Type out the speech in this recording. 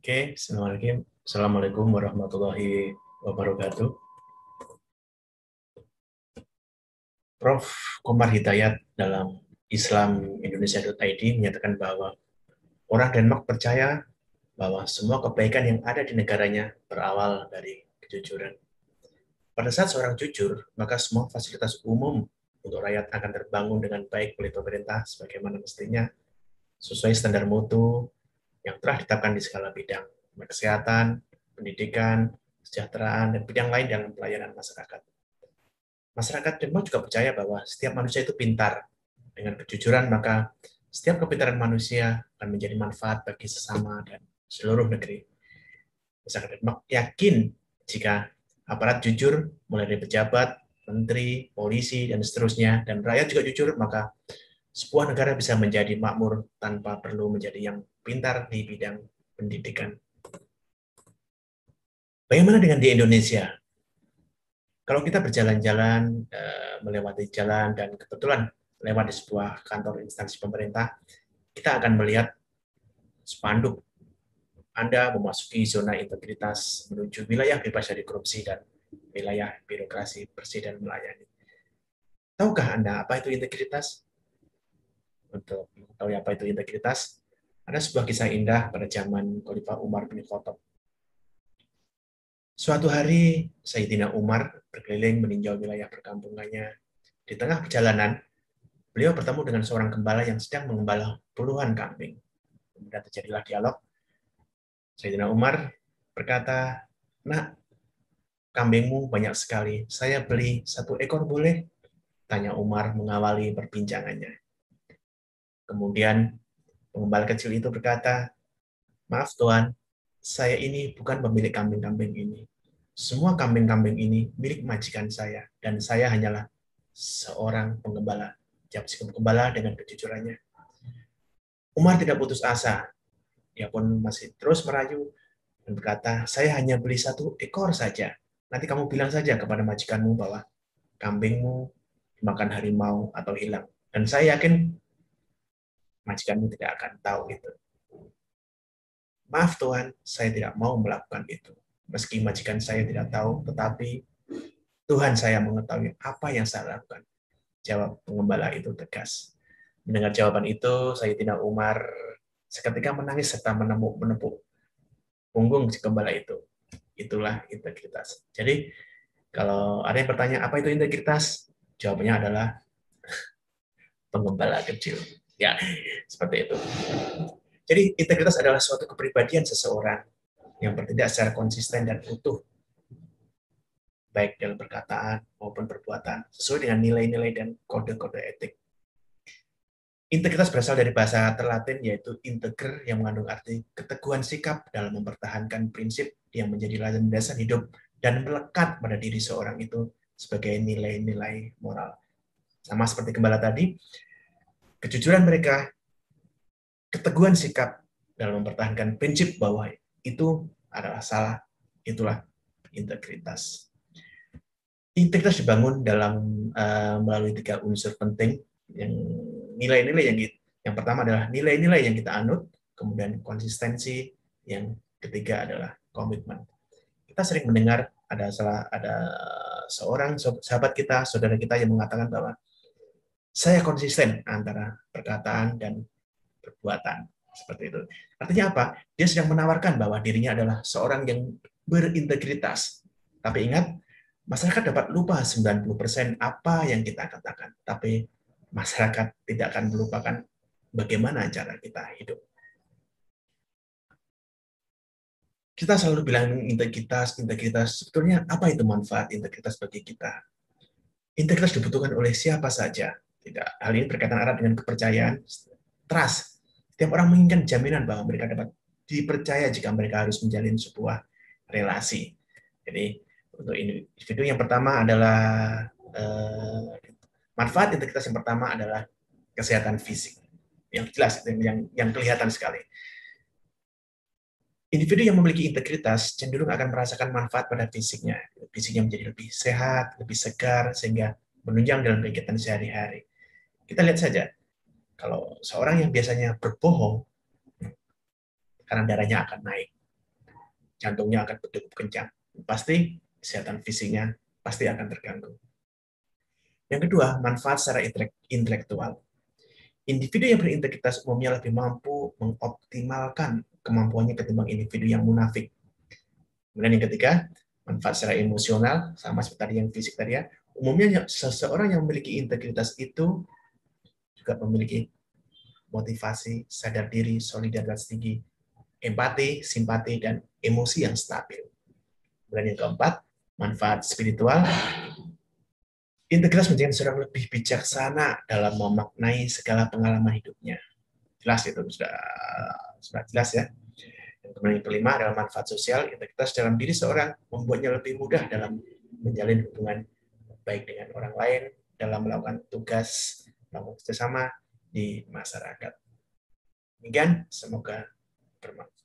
Oke, Assalamualaikum warahmatullahi wabarakatuh. Prof. Komar Hidayat dalam islamindonesia.id menyatakan bahwa orang Denmark percaya bahwa semua kebaikan yang ada di negaranya berawal dari kejujuran. Pada saat seorang jujur, maka semua fasilitas umum untuk rakyat akan terbangun dengan baik oleh pemerintah sebagaimana mestinya sesuai standar mutu yang telah ditetapkan di skala bidang kesehatan, pendidikan, kesejahteraan, dan bidang lain dalam pelayanan masyarakat. Masyarakat Denmark juga percaya bahwa setiap manusia itu pintar. Dengan kejujuran, maka setiap kepintaran manusia akan menjadi manfaat bagi sesama dan seluruh negeri. Masyarakat Denmark yakin jika aparat jujur, mulai dari pejabat, menteri, polisi, dan seterusnya, dan rakyat juga jujur, maka sebuah negara bisa menjadi makmur tanpa perlu menjadi yang pintar di bidang pendidikan. Bagaimana dengan di Indonesia? Kalau kita berjalan-jalan, melewati jalan, dan kebetulan lewat di sebuah kantor instansi pemerintah, kita akan melihat spanduk Anda memasuki zona integritas menuju wilayah bebas dari korupsi dan wilayah birokrasi bersih dan melayani. Tahukah Anda apa itu integritas? Untuk mengetahui apa itu integritas, ada sebuah kisah indah pada zaman Khalifah Umar bin Khattab. Suatu hari, Sayyidina Umar berkeliling meninjau wilayah perkampungannya. Di tengah perjalanan, beliau bertemu dengan seorang gembala yang sedang mengembala puluhan kambing. Kemudian terjadilah dialog. Sayyidina Umar berkata, "Nak, kambingmu banyak sekali. Saya beli 1 ekor boleh?" Tanya Umar mengawali perbincangannya. Kemudian pengembala kecil itu berkata, "Maaf Tuan, saya ini bukan pemilik kambing-kambing ini. Semua kambing-kambing ini milik majikan saya, dan saya hanyalah seorang penggembala." Jawab si penggembala dengan kejujurannya. Umar tidak putus asa. Dia pun masih terus merayu dan berkata, "Saya hanya beli 1 ekor saja. Nanti kamu bilang saja kepada majikanmu bahwa kambingmu dimakan harimau atau hilang. Dan saya yakin majikanmu tidak akan tahu itu." "Maaf Tuhan, saya tidak mau melakukan itu. Meski majikan saya tidak tahu, tetapi Tuhan saya mengetahui apa yang saya lakukan." Jawab pengembala itu tegas. Mendengar jawaban itu, Sayyidina Umar seketika menangis serta menepuk punggung si gembala itu. Itulah integritas. Jadi, kalau ada yang bertanya apa itu integritas, jawabannya adalah penggembala kecil. Ya, seperti itu. Jadi, integritas adalah suatu kepribadian seseorang yang bertindak secara konsisten dan utuh, baik dalam perkataan maupun perbuatan, sesuai dengan nilai-nilai dan kode-kode etik. Integritas berasal dari bahasa Latin yaitu integer yang mengandung arti keteguhan sikap dalam mempertahankan prinsip yang menjadi landasan hidup dan melekat pada diri seorang itu sebagai nilai-nilai moral. Sama seperti gembala tadi, kejujuran mereka, keteguhan sikap dalam mempertahankan prinsip bahwa itu adalah salah, itulah integritas. Integritas dibangun dalam melalui 3 unsur penting yang nilai-nilai yang pertama adalah nilai-nilai yang kita anut, kemudian konsistensi, yang ketiga adalah komitmen. Kita sering mendengar ada seorang sahabat kita, saudara kita yang mengatakan bahwa saya konsisten antara perkataan dan perbuatan. Seperti itu. Artinya apa? Dia sedang menawarkan bahwa dirinya adalah seorang yang berintegritas. Tapi ingat, masyarakat dapat lupa 90% apa yang kita katakan. Tapi masyarakat tidak akan melupakan bagaimana cara kita hidup. Kita selalu bilang integritas, integritas. Sebetulnya apa itu manfaat integritas bagi kita? Integritas dibutuhkan oleh siapa saja. Tidak. Hal ini berkaitan erat dengan kepercayaan, trust. Setiap orang menginginkan jaminan bahwa mereka dapat dipercaya jika mereka harus menjalin sebuah relasi. Jadi untuk individu yang pertama adalah manfaat integritas yang pertama adalah kesehatan fisik. Yang jelas, yang kelihatan sekali. Individu yang memiliki integritas cenderung akan merasakan manfaat pada fisiknya. Fisiknya menjadi lebih sehat, lebih segar, sehingga menunjang dalam kegiatan sehari-hari. Kita lihat saja, kalau seorang yang biasanya berbohong, karena darahnya akan naik. jantungnya akan berdegup kencang. Pasti kesehatan fisiknya pasti akan terganggu. Yang kedua, manfaat secara intelektual. Individu yang berintegritas umumnya lebih mampu mengoptimalkan kemampuannya ketimbang individu yang munafik. Kemudian yang ketiga, manfaat secara emosional, sama seperti tadi yang fisik tadi ya. Umumnya seseorang yang memiliki integritas itu juga memiliki motivasi, sadar diri, solidaritas tinggi, empati, simpati, dan emosi yang stabil. Kemudian yang keempat, manfaat spiritual. Integritas menjadikan seorang lebih bijaksana dalam memaknai segala pengalaman hidupnya. Jelas itu sudah jelas ya. Dan kemudian yang kelima adalah manfaat sosial. Integritas dalam diri seorang membuatnya lebih mudah dalam menjalin hubungan baik dengan orang lain, dalam melakukan tugas, melakukan kerjasama di masyarakat. Demikian, semoga bermanfaat.